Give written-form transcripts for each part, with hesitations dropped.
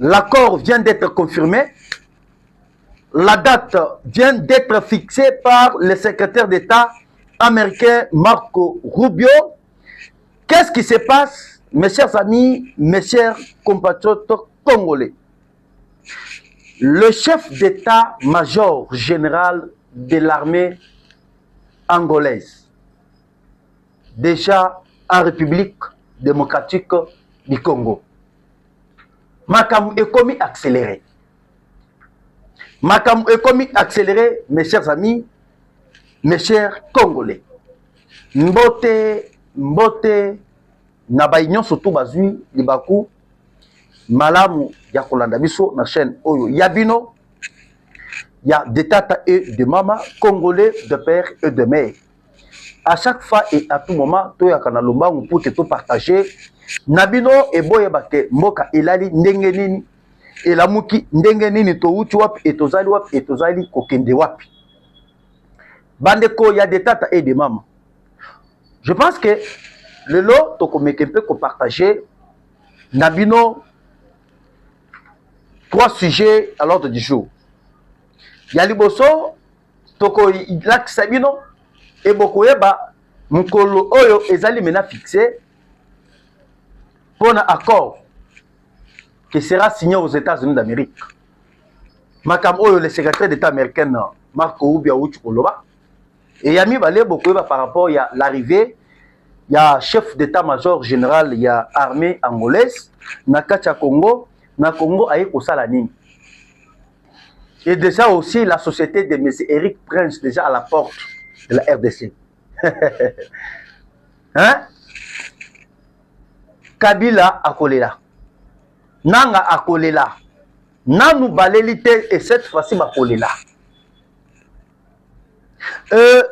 L'accord vient d'être confirmé. La date vient d'être fixée par le secrétaire d'État américain Marco Rubio. Qu'est-ce qui se passe, mes chers amis, mes chers compatriotes congolais? Le chef d'état-major général de l'armée angolaise, déjà en République démocratique du Congo, Makam Ekomi accéléré. Makam Ekomi accéléré, mes chers amis, mes chers Congolais. Mbote, Nabaïnion surtout Bazui, Libaku, Malamu, Yakolanda Biso, na chaîne Oyo Yabino, il y a des tatas et de mamas, Congolais de père et de mère. À chaque fois et à tout moment, tout yakana lomba pour que tout partager. Nabino et boyebake moka elali ndengenini elamuki ndengenini to uti wapi etozali kokende wapi. Bandeko, il y a des tatas et des mamans. Je pense que le lot tokomeke peut partager Nabino 3 sujets à l'ordre du jour. Yaliboso toko lak sabino et bokoyeba mukolo oyo ezali mena fixé pour un accord qui sera signé aux États-Unis d'Amérique. Makam oyo le secrétaire d'État américain Marco Rubio Koloba et yami balé bokoyeba par rapport à l'arrivée, il y a chef d'état-major général, il y a armée angolaise Nakacha Congo, na Congo aye kosala nini. Et déjà aussi la société de M. Eric Prince déjà à la porte de la RDC. Hein? Kabila akolela. Nanga akolela. Nanu balélité et cette fois-ci bakolela.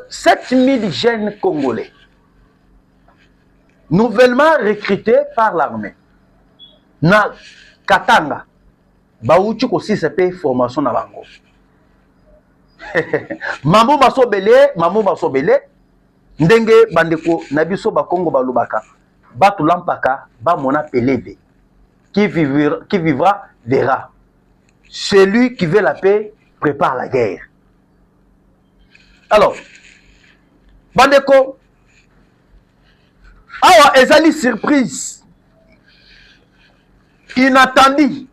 7000 jeunes Congolais nouvellement recrutés par l'armée. Na Katanga. Bauchi aussi se paye formation na bango. Mambo masobele ndenge bandeko na biso ba Congo balubaka batu lampaka ba mona peleve qui vivra verra. Celui qui veut la paix prépare la guerre. Alors bandeko awa ezali surprise inattendue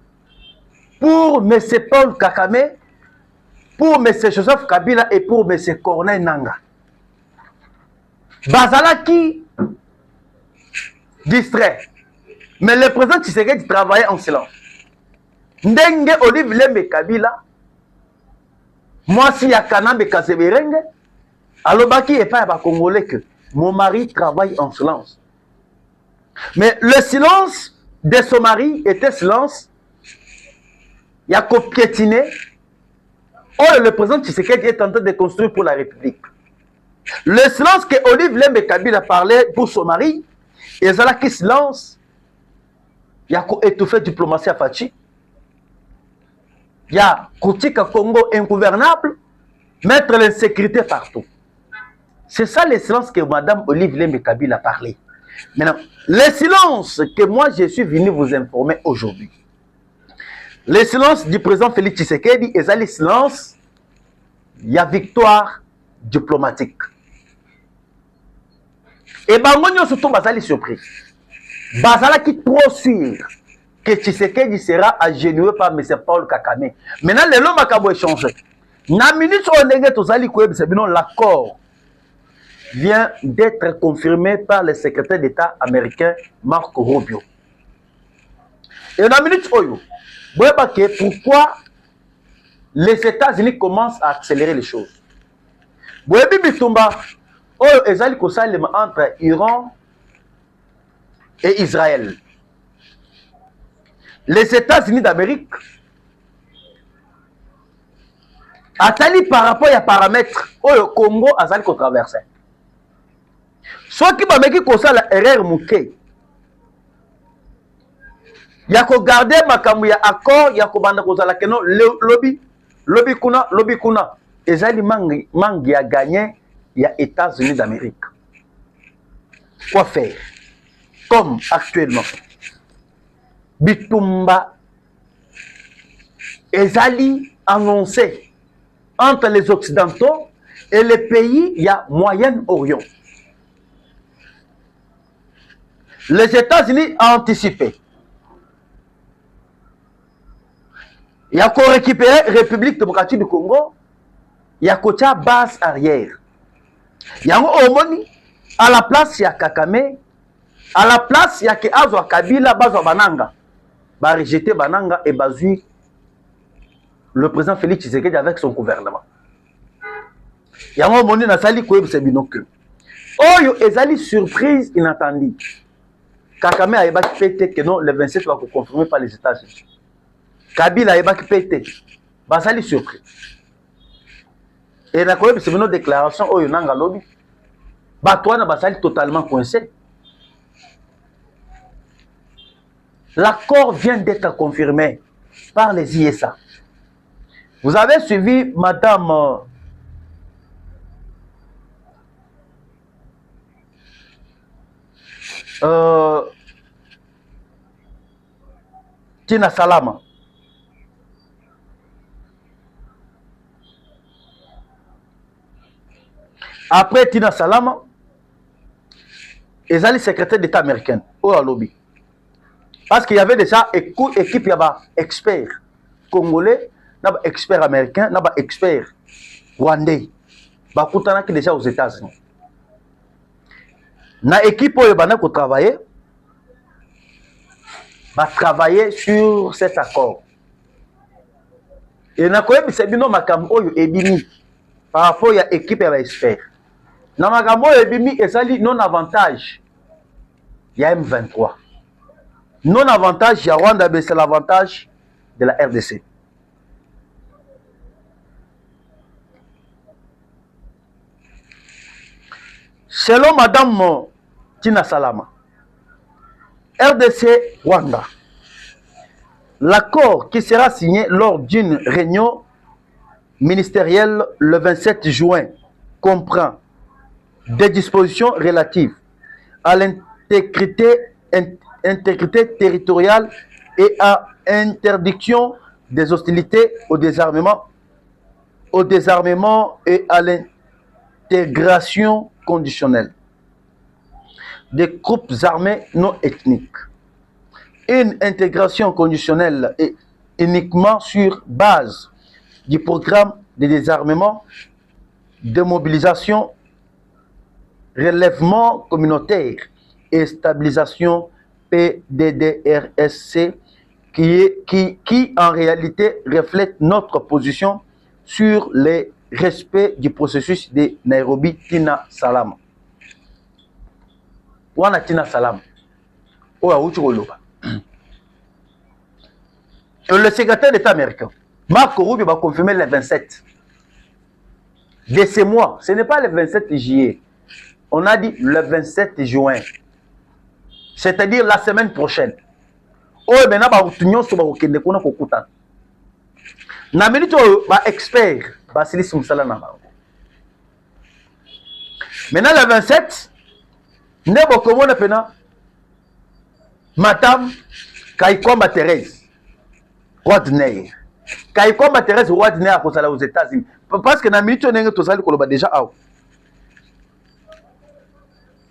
pour M. Paul Kagame, pour M. Joseph Kabila et pour M. Corneille Nanga. Bazalaki distrait. Mais le président Tshisekedi travaillait en silence. Ndenge Olive Lembe Kabila, moi si ya Kanambe Kaseberenge, alobaki et pas à Congolais que mon mari travaille en silence. Mais le silence de son mari était silence. Il y a copiétiné. Oh, le président Tshisekedi est en train de construire pour la République. Le silence que Olive Lembe Kabila parlait pour son mari, et ça qui silence, il y a étouffé diplomatie à Fachi. Il y a Koutika Congo ingouvernable, mettre l'insécurité partout. C'est ça le silence que Madame Olive Lembe Kabila a parlé. Maintenant, le silence que moi je suis venu vous informer aujourd'hui. Le silence du président Félix Tshisekedi et le silence, il y a victoire diplomatique. Et Bangonio surtout Bazali surpris. Bazala qui trop sûr que Tshisekedi sera agenoué par M. Paul Kagame. Maintenant, le l'homme a échangé. Na minute où l'accord vient d'être confirmé par le secrétaire d'État américain Marco Rubio. Et na minute où pourquoi les États-Unis commencent à accélérer les choses. Entre Iran et Israël. Les États-Unis d'Amérique attali par rapport à paramètres au Congo azali ko traverser. Soit qui va mettre comme ça la erreur mouké. Il y a qu'à garder ma caméra accord, il y a qu'à bande kozala keno lobby kuna. Ezali mangi a gagné, il y a États-Unis d'Amérique. Quoi faire? Comme actuellement, Bitumba ezali annoncé entre les Occidentaux et les pays, il y a Moyen-Orient. Les États-Unis ont anticipé. Il y a qu'on récupérer République démocratique du Congo, il y a qu'on base arrière. Il y a un à la place, il y a Kakame, à la place, il y a Azwa Kabila, Bazwa Bananga. Ba rejeté Bananga et bazui le président Félix Tshisekedi avec son gouvernement. Il y a un moment où Nasali Koueb c'est binocle. Oh, ezali surprise inattendue. Kakame a pété que non, le 27 va confirmer par les États-Unis. Kabila a pété. Basali surpris. Et la Koueb c'est une déclaration oh yonanga lobby. Batouana basali totalement coincé. L'accord vient d'être confirmé par les ISA. Vous avez suivi Madame Tina Salama. Après Tina Salama, ils allaient secrétaire d'État américain au lobby. Parce qu'il y avait déjà une équipe, il y avait experts congolais, experts américains, experts rwandais. Bakutana qui déjà aux États-Unis. Na équipe où il y travailler, va travailler sur cet accord. Et na koyebi sebino makambo oyo ebimi par rapport à l'équipe et à l'expert. Na makambo oyo ebimi ezali non avantage. Il y a M23. Non avantage, il y a Rwanda, mais c'est l'avantage de la RDC. Selon Madame Tina Salama, RDC Rwanda, l'accord qui sera signé lors d'une réunion ministérielle le 27 juin comprend des dispositions relatives à l'intégrité territoriale et à interdiction des hostilités au désarmement et à l'intégration conditionnelle des groupes armés non ethniques. Une intégration conditionnelle est uniquement sur base du programme de désarmement, de mobilisation, relèvement communautaire et stabilisation PDDRSC qui en réalité reflète notre position sur le respect du processus de Nairobi Tina Salama. Wana Tina Salama. Le secrétaire d'État américain, Marco Rubio, va confirmer le 27 de ce mois. Ce n'est pas le 27 juillet. On a dit le 27 juin. C'est-à-dire la semaine prochaine. Oh, maintenant, bah, l'union sur le qu'on a kokuta. Na minute ba expert, Basilis Moussala na ba. Maintenant le 27, ne bokomo na pena. Madame Kaikomba Thérèse Rodner. Kaikomba Thérèse Rodner a posé aux États-Unis. Parce que na minute on est tous allés koloba déjà out.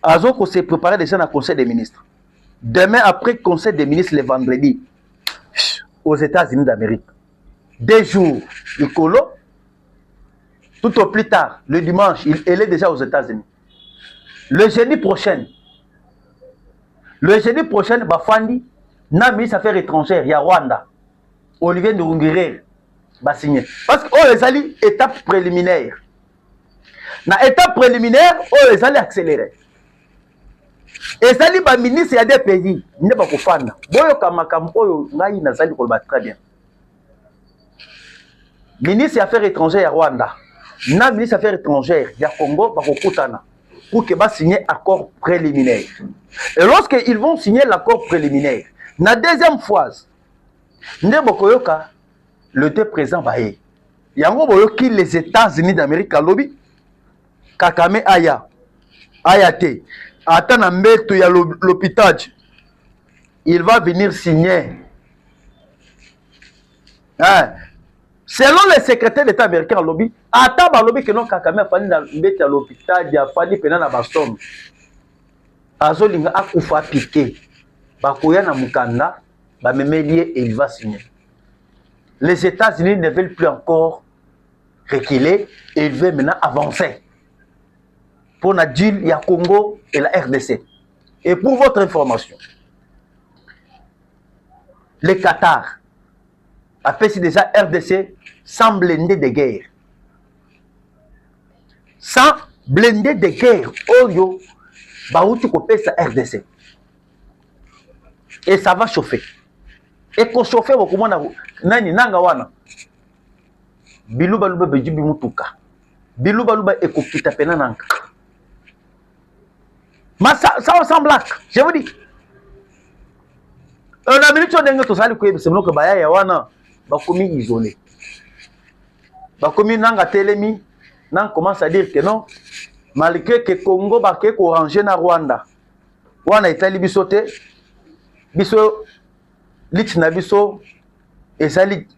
Azoko s'est préparé déjà dans le Conseil des ministres. Demain, après le Conseil des ministres, le vendredi, aux États-Unis d'Amérique. 2 jours, il colo. Tout au plus tard, le dimanche, elle est déjà aux États-Unis. Le jeudi prochain, Bafandi, na ministre des Affaires étrangères, il y a Rwanda. Olivier Ndoungiré va signer. Parce que les alliés, étape préliminaire. Dans l'étape préliminaire, les alliés accélérés. Et ça, les ministres, il y a des pays, il n'y a pas de fan. Boyo Kamakam, Oyo, Naï, Nazali, Kolba, très bien. Ministre des Affaires étrangères à Rwanda, na ministre des Affaires étrangères, il y a Congo, Bakokutana, pour que va signer accord préliminaire. Et lorsqu'ils vont signer l'accord préliminaire, la deuxième phase, Ndebokoyoka, le deux présent Baye. Il y a un moment qui les États-Unis d'Amérique à lobby, Kakame Aya, Ayate. Attends, il y a l'hôpital. Il va venir signer. Hein? Selon le secrétaire d'État américain lobby, ata ba lobby que non Kagame afani na mbete à l'hôpital, ya afani pena na baston. Azolinga akufa piqué. Bakoya na mukanda, ba memelie et il va signer. Les États-Unis ne veulent plus encore reculer et ils veulent maintenant avancer. Pour la deal, il y a Congo et la RDC. Et pour votre information, le Qatar a fait déjà RDC sans blindé de guerre. Sans blindé de guerre, Oyo, Baouti copie sa RDC. Et ça va chauffer. Et qu'on chauffe, comment nani nanga wana. Biluba luba bejibi mutuka. Biluba luba ekopita pena nanka. Mais ça ressemble à, je vous dis. On a minute de tout ça, c'est que Baya Yawana, Bakomi isolé. Bakomi Nanga Telemi, Nang commence à dire que non, malgré que Congo Baké orangé na Rwanda. Rwanda est allé bisoté, biso, lit na biso, et ça lit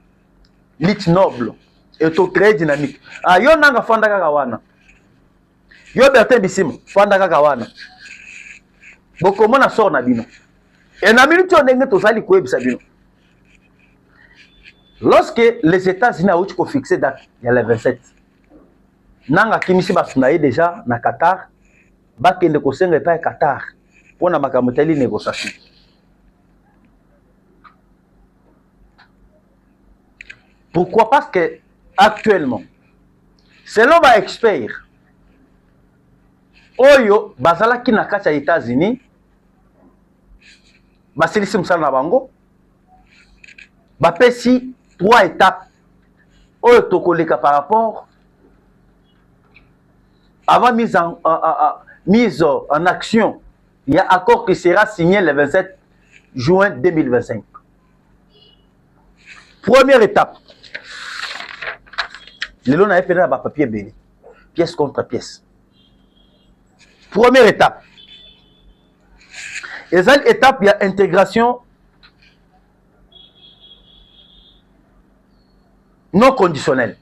noble, et tout très dynamique. Ah, yo Nanga Fandaka Kawana. Yo Bertin Bissim, Fandaka Kawana. Comment on sort na bino? Et na minute on est tous allés couper sabino. Lorsque les États-Unis ont fixé date, il y a le 27. Nanga kimisi basunaye déjà na Qatar, bakende ko senga pa Qatar pour na makamoteli négociation. Pourquoi? Parce que actuellement, selon les experts, Oyo bazala ki na kati ya États-Unis, basilisi msala na bango, bapesi 3 étapes Oyo tokoleka par rapport avant mise en action. Il y a un accord qui sera signé le 27 juin 2025. Première étape. Le long a fait un papier béni, pièce contre pièce. Première étape. Et cette étape, il y a intégration non conditionnelle.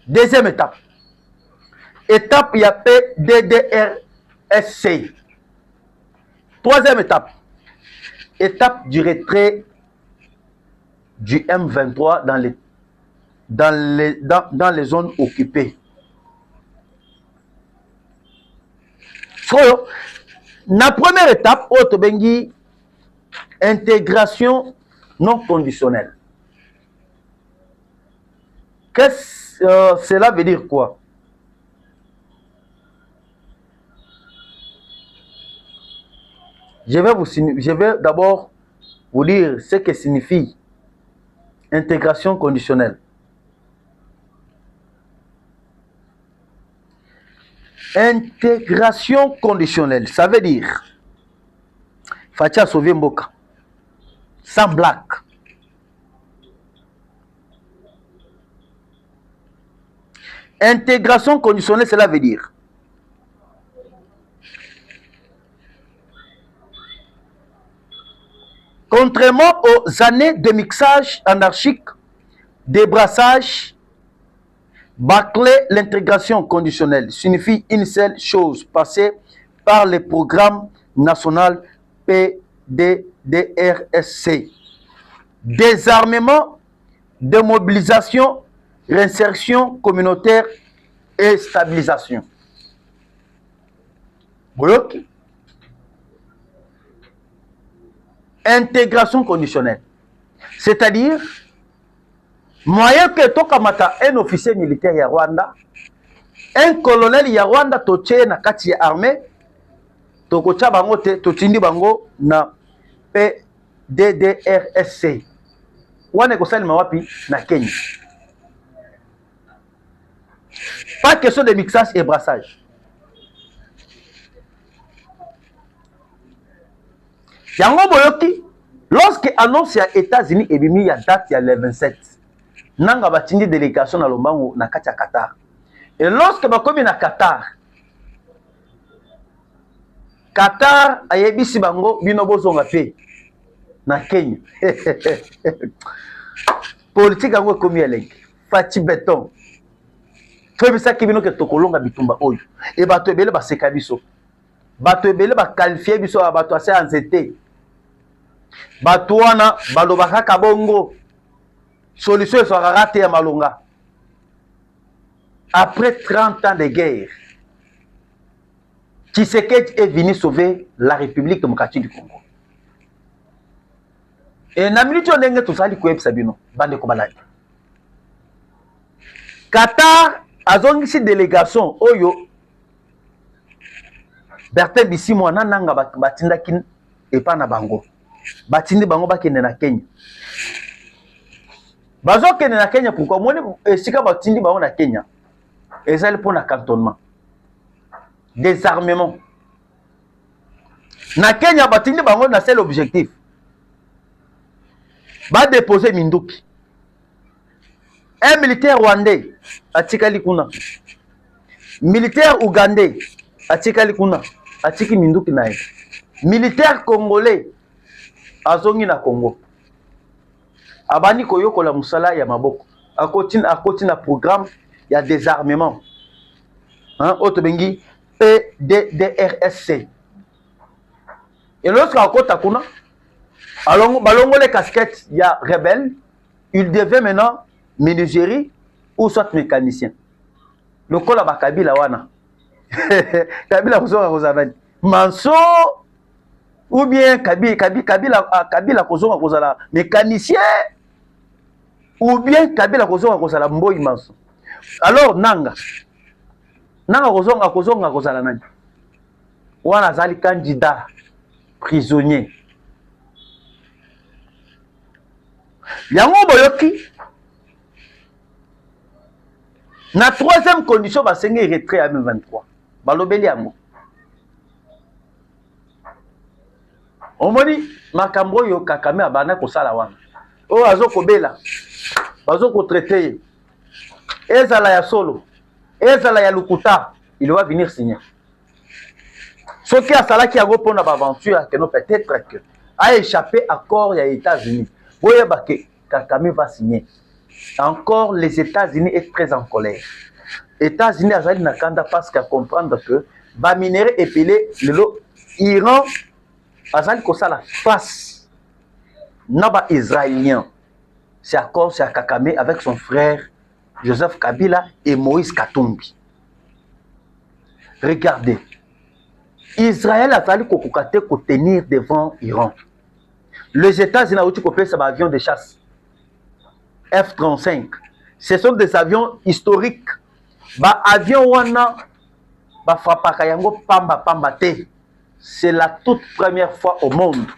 Deuxième étape. Étape, il y a PDDRSC. Troisième étape. Étape du retrait du M23 dans les zones occupées. La première étape, Otobengi, intégration non conditionnelle. Qu'est-ce que cela veut dire quoi? Je vais d'abord vous dire ce que signifie intégration conditionnelle. Intégration conditionnelle, ça veut dire Fatia sauver Mboka sans blague. Intégration conditionnelle, cela veut dire contrairement aux années de mixage anarchique, débrassage, bâcler, l'intégration conditionnelle signifie une seule chose, passer par le programme national PDDRSC. Désarmement, démobilisation, réinsertion communautaire et stabilisation. Bloc. Intégration conditionnelle. C'est-à-dire, moyen que tokamata un officier militaire ya Rwanda, un colonel ya Rwanda toche na kati ya armée, tokocha bango te, totindi bango na PDDRSC. Wane kosali mawapi na Kenya. Pas question de mixage et brassage. Yango boyoki, lorsque annonce ya États-Unis et bimi ya date ya le 27, nanga batindi délégation na lombango na kati ya Qatar. Et lorsque bakomi na Qatar, Qatar ayebisi bango bino bozonga pe na Kenya. politique yango ekomi elenge fati beton toyebisaki bino ke tokolonga bitumba oyo e bato ebele baseka biso bato ebele baqualifie biso ya bato ase ya nzete bato wana baloba kaka bongo solution ezwaka te ya malonga après 30 ans de guerre Tshisekedi est venu sauver la République démocratique du Congo. Et na minute on ndenge tozali koyebisa bino bandeko balandi. Qatar azongisi délégation oyo Bertin Bisimwa na nanga batindaki epa na bango. Batindi bango bakende na Kenya. Bazokende na Kenya pourquoi moni esika batindi bango na Kenya. Ezali pour na cantonnement. Désarmement. Na Kenya batindi bango na seul objectif. Ba déposer Minduki. Un militaire rwandais atikali kuna. Militaire ougandais atikali kuna. Atiki Minduki nae. Militaire congolais azongi na Congo. Abani koyokola musala ya maboko. Akoti na programme ya désarmement. Hein, Otobengi PDDRSC. Et lorsqu'à Kota Kuna, balongo les casquettes, il y a rebelle, il devait maintenant menuiserie ou soit mécanicien. Le col à Kabila wana. Kabila Kozora Manso ou bien Kabila Kozora mécanicien ou bien Kabila Kozora Mboy Manso. Alors Nanga kozonga nani wana zali candidat prisonnier yango boyoki na troisième condition basengi retrait à M23 balobeli yango omoni makambo yo kakame abana kosala wana o azokobela bazoko traiter ezala ya solo ezala ya lukuta, il va venir signer. Ce qui a salaki a pour na aventure que nous peut-être que a échappé à corps des États-Unis. Voyez que Kakame va signer. Encore les États-Unis est très en colère. États-Unis a zali nakanda parce qu'à comprendre que ba minerai épilé le Iran a zali ko sala face naba israélien. C'est accord c'est à Kakame avec son frère Joseph Kabila et Moïse Katumbi. Regardez. Israël a fallu qu'on tenir devant Iran. Les États-Unis ont coupé ces avions de chasse. F-35. Ce sont des avions historiques. Ba avion wana ba frapakayango pamba pamba te. C'est la toute première fois au monde.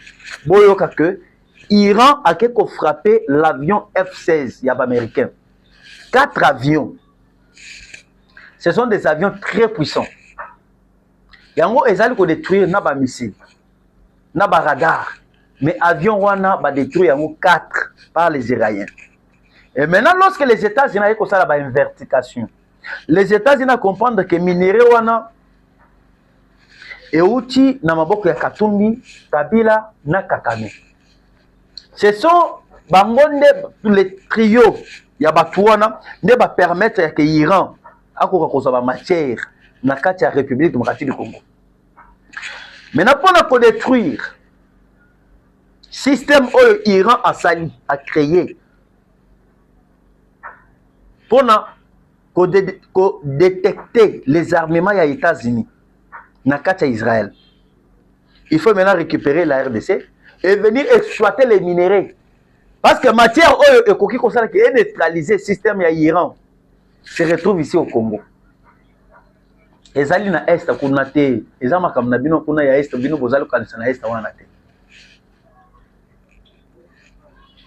Boyoka que Iran a frappé l'avion F-16 yab américain. 4 avions. Ce sont des avions très puissants. Yango ezali ko détruire na ba missile, na ba radar. Mais avion wana ba détruire yango 4 par les Iraniens. Et maintenant lorsque les États-Unis ont ça la invertication. Les États-Unis comprennent que minerai wana euti na maboko ya Katumbi, Kabila na Kakame. Ce sont bangonde les trios ya batuana ne ba permettre que Iran akoka kozaba matière na kati ya République démocratique du Congo. Maintenant pour détruire système oyo Iran a sali a créé pour détecter les armements ya États-Unis na kati ya Israël. Il faut maintenant récupérer la RDC et venir exploiter les minéraux. Parce que matière oyo ekoki kosala ki neutraliser système ya Iran se retrouve ici au Congo. Ezali na est kuna te, ezama kam na bino kuna ya est bino bozali kanisa na est wana te.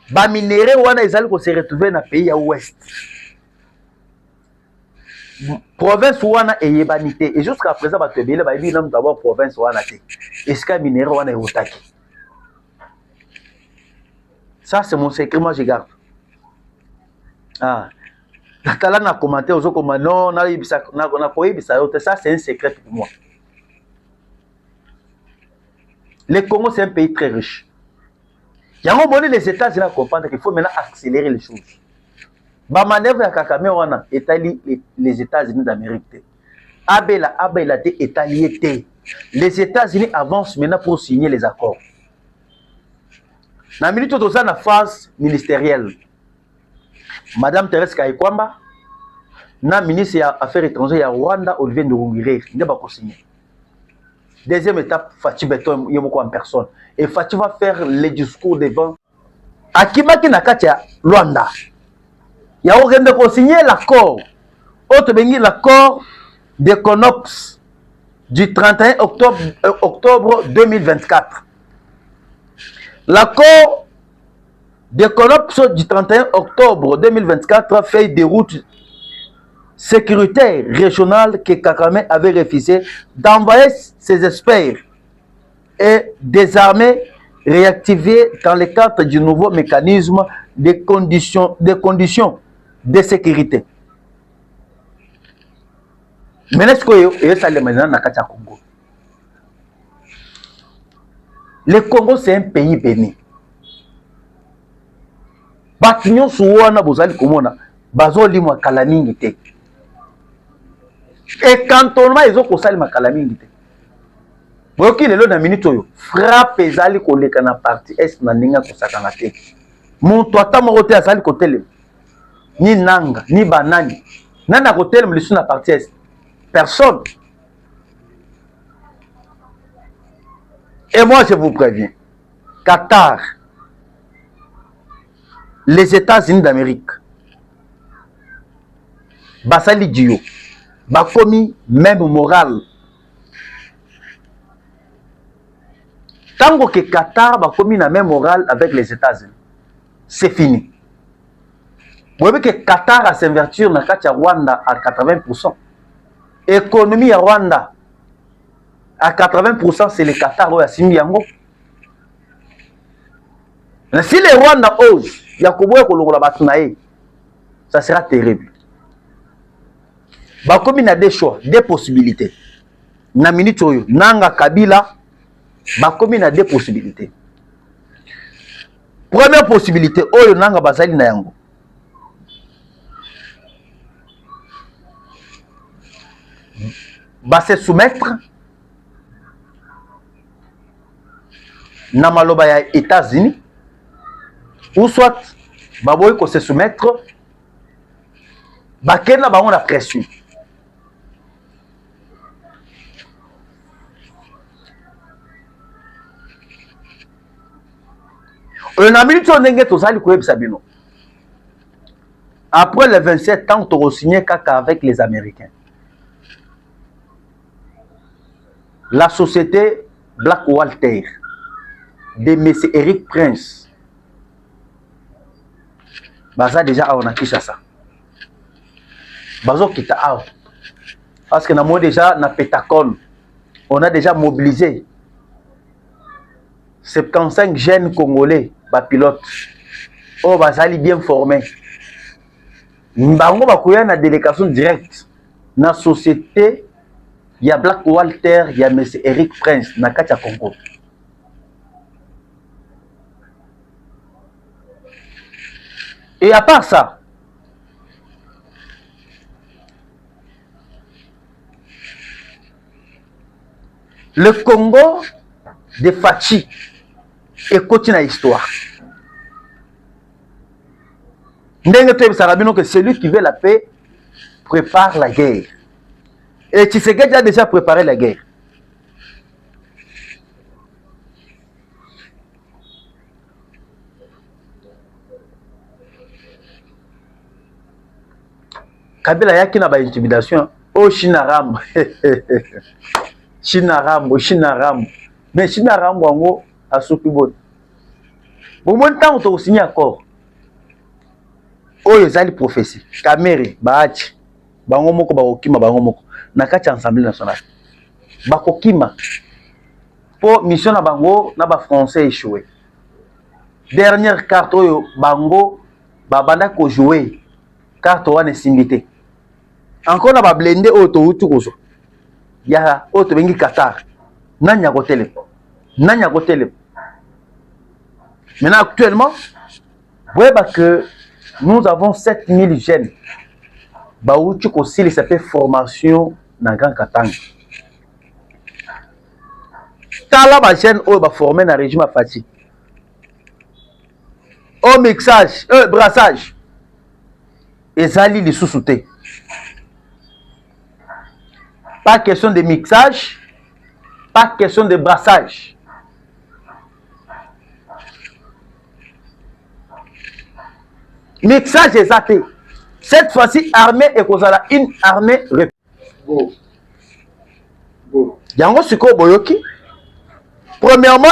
Ba minéraux wana ezali ko se retrouver na pays ya ouest. Province wana eyebanité et jusqu'à présent ba tebele ba yebi na d'abord province wana te. Eska minéraux wana eotaki. Ça, c'est mon secret, moi je garde. Ah. Kala na commentaire, aux autres, non, ça c'est un secret pour moi. Le Congo, c'est un pays très riche. Il y a un moment les États-Unis comprennent qu'il faut maintenant accélérer les choses. Ba manœuvre ya Kakame wana etali les États-Unis d'Amérique. Abela te etali te. Les États-Unis avancent maintenant pour signer les accords. Na minute to ça na phase ministérielle. Madame Thérèse Kayikwamba na ministre ya Affaires étrangères ya Rwanda Olivier Nduhungirehe nde ba ko signer. Deuxième étape, Fachi Beton yemoko en personne. Et Fachi va faire le discours devant Akimaki Nakati ya Rwanda. Ya ogende ko signer l'accord. Autre bengi l'accord de CONOPS du 31 octobre 2024. L'accord de CONOPS du 31 octobre 2024 fait des routes sécuritaires régionales que Kakame avait refusé d'envoyer ses experts et des armées réactivées dans le cadre du nouveau mécanisme de conditions de sécurité. Maintenant, le Congo, c'est un pays béni. Batinyon souwana bozali komona bazoli mwa kalamingi te. Et cantonnement ezo kosali makalamingi te. Boyoki lelo na minute oyo frappe ezali koleka na parti est na ninga kosakanga te. Muntu ata moko te azali kotelema. Ni nanga, ni banani. Nana kotelema lisu na parti est. Personne. Et moi je vous préviens. Qatar, les États-Unis d'Amérique, Basali Dio, Bakomi, même moral. Tant que Qatar Bakomi na même moral avec les États-Unis, c'est fini. Vous voyez que Qatar a s'invertir dans le Rwanda à 80%. Économie à Rwanda à 80%, c'est le Qatar ou à Simbiango. Si les Rwanda osent, ça sera terrible. Bakomi na des choix, des possibilités. Na minute oyo, nanga Kabila, bakomi na des possibilités. Première possibilité, oyo nanga bazali na yango. Va se soumettre na maloba ya États-Unis ou soit baboy ko se soumettre bakena bango na pression. On a minute ndenge tozali koyebisa bino. Après les 27 ans, tu as signé kaka avec les Américains. La société Black Walter de M. Eric Prince, baza déjà on a kicha ça. Bazo kita out. Parce que nous déjà na Pétacon, on a déjà mobilisé 75 jeunes congolais, pilotes. Oh bazali bien formés. Mbango bakoya na délégation directe na société ya Black Walter ya M. Eric Prince na kati ya Congo. Et à part ça, le Congo de Fachi est continue l'histoire. Que celui qui veut la paix prépare la guerre. Et Tshisekedi a déjà préparé la guerre. Kabila yaki na ba intimidation. Oh Chinaram. Chinaram. Mais Chinaram wango asuki bon. Bon mon temps to signer accord. Oyo zali prophétie. Kamere baachi. Bango moko bakokima bango moko. Na kati ya Assemblée nationale. Bakokima. Pour mission na bango na ba français échoué. Dernière carte oyo bango babanda ko jouer. Carte wana simbité. Encore na ba blender auto utu kozo. Ya auto bengi Qatar. Nanya ko télé. Nanya ko télé. Maintenant actuellement, vous voyez que nous avons 7000 jeunes. Baouti aussi, il s'appelle formation dans Grand Katanga. Tala ba jeune oyo ba formé na régime Fati. Au mixage, brassage. Ezali li sous-souté. Pas question de mixage, pas question de brassage. Mixage exact. Cette fois-ci, armée et kozala une armée. Yango siko boyoki. Premièrement,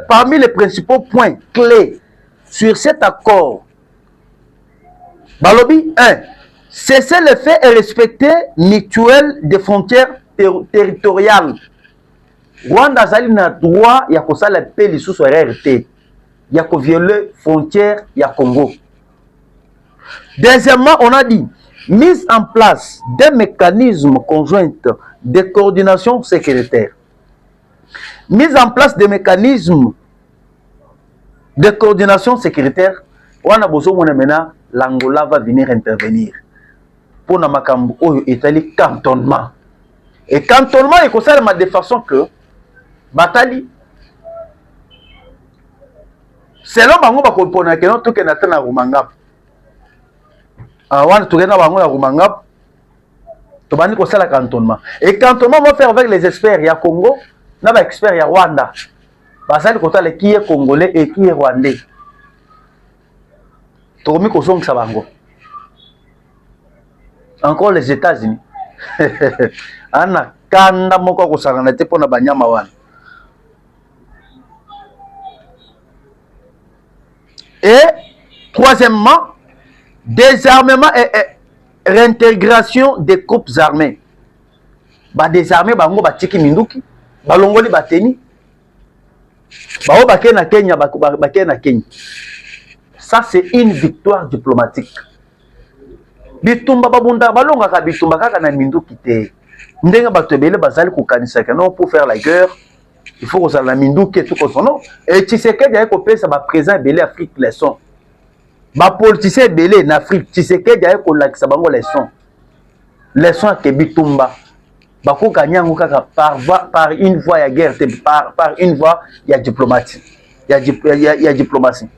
parmi les principaux points clés sur cet accord, Balobi 1. Cesser le fait et respecter mutuel des frontières territoriales. Rwanda zali na droit ya kosala paix li sous RRT. Ya ko violer frontières ya Congo. Deuxièmement, on a dit mise en place des mécanismes conjoints de coordination sécuritaire. Mise en place des mécanismes de coordination sécuritaire. On a besoin maintenant l'Angola va venir intervenir. Pour na makambo oyo etali cantonnement. Et cantonnement est considéré de façon que batali selon bango ba kompona ke no toke na tana rumangap. Wana toke na bango na rumangap. To bani ko sala cantonnement. Et cantonnement va faire avec les experts ya Congo, na ba experts ya Rwanda. Basali ko tala qui est congolais et qui est rwandais. To mi ko song sa bango. Encore les États-Unis. Ana kanda moko ko sangana te pona banyama wana. Et troisièmement, désarmement et réintégration des groupes armés. Ba désarmer bango ba tiki minduki, ba longoli ba teni. Ba o ba ke na Kenya ba ke na Kenya. Ça c'est une victoire diplomatique. Bitumba babunda balonga ka bitumba kaka na minduki te. Ndenga bato ebele bazali kokanisa que non pour faire la guerre, il faut que ça la minduki tout comme son nom. Et Tshisekedi a kopesa ba présent ebele Afrique leçon. Ba politicien ebele na Afrique Tshisekedi a kolakisa bango leçon. Leçon ke bitumba. Ba ko kanyango kaka par une voie ya guerre, par une voie ya diplomatie. Ya diplomatie.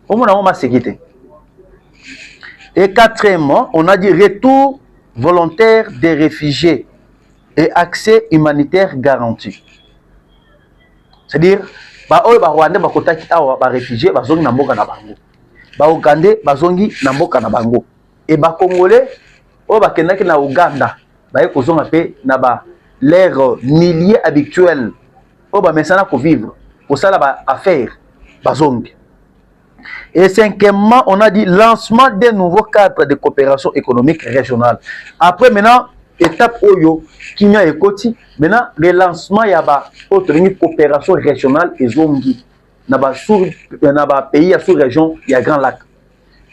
Au moins on m'a sécurité. Et quatrièmement, on a dit retour volontaire des réfugiés et accès humanitaire garanti. C'est-à-dire, ba oyo ba Rwanda ba kotaki awa ba réfugiés ba zongi na mboka na bango. Ba Ougandais ba zongi na mboka na bango. Et ba Congolais oyo ba kendaki na Uganda ba ko zonga pe na ba leur milliers habituels oyo ba mesana ko vivre pour ça là ba affaire ba zongi. Et cinquièmement, on a dit lancement des nouveaux cadres de coopération économique régionale. Après, maintenant, étape Oyo, Kinya et Koti, maintenant, le lancement, il y a une coopération régionale et zongi. Dans les pays sous-région, il y a Grand Lac.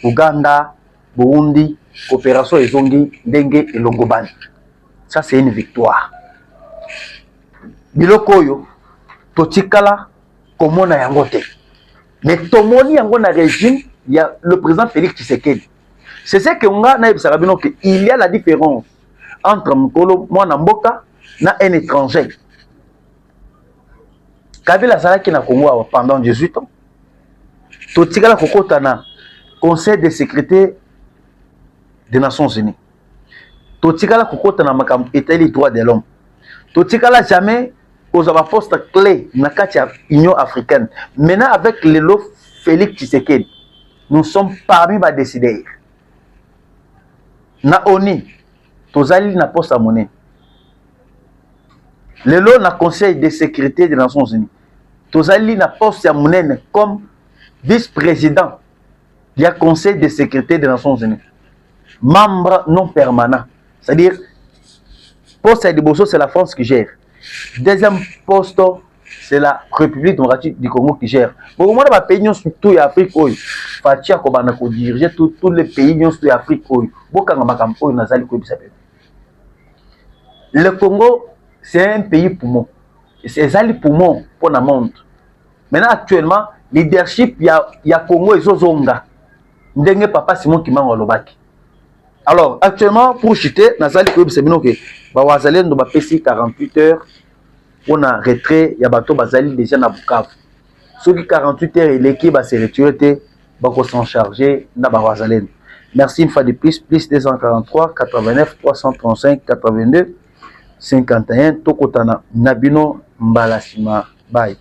Ouganda, Burundi, coopération et zongi, Dengue et Longoban. Ça, c'est une victoire. Bilokoyo, Totikala, Komona Yangote. Mais Tomoni yango na régime, il y a le président Félix Tshisekedi. C'est ce que on a il y a la différence entre Mkolo Mwana Mboka na un étranger. Kabila Zalaki na Congo pendant 18 ans. Totikala kokota na Conseil de sécurité des Nations Unies. Totikala kokota na makam État droits de l'homme. Totikala jamais aux postes clés dans l'Union africaine. Maintenant, avec le lot Félix Tshisekedi, nous sommes parmi les décideurs. Na ONU, tozali na poste à monnaie. Le lot na Conseil de sécurité des Nations Unies. Tozali na poste à monnaie comme vice-président du Conseil de sécurité des Nations Unies. Membre non permanent. C'est-à-dire, poste à Debosso, c'est la France qui gère. Deuxième poste, c'est la République démocratique du Congo qui gère. Pour moi, les pays surtout l'Afrique, Fatia Kobana ko diriger tous les pays surtout l'Afrique. Le Congo, c'est un pays poumon. C'est un poumon pour le monde. Maintenant, actuellement, leadership, il y a Congo et Zozonga. ndenge papa Simon Kimbangu alobaki. Alors actuellement pour chuter nazali ko bisebino ke ba wazalendo ba pesi 48 heures on a retrait ya bato bazali déjà na Bukavu. Ceux qui 48 heures l'équipe va se retirer ba ko s'en charger na ba wazalendo. Merci une fois de plus 243 89 335 82 51 tokotana nabino mbalasima bye.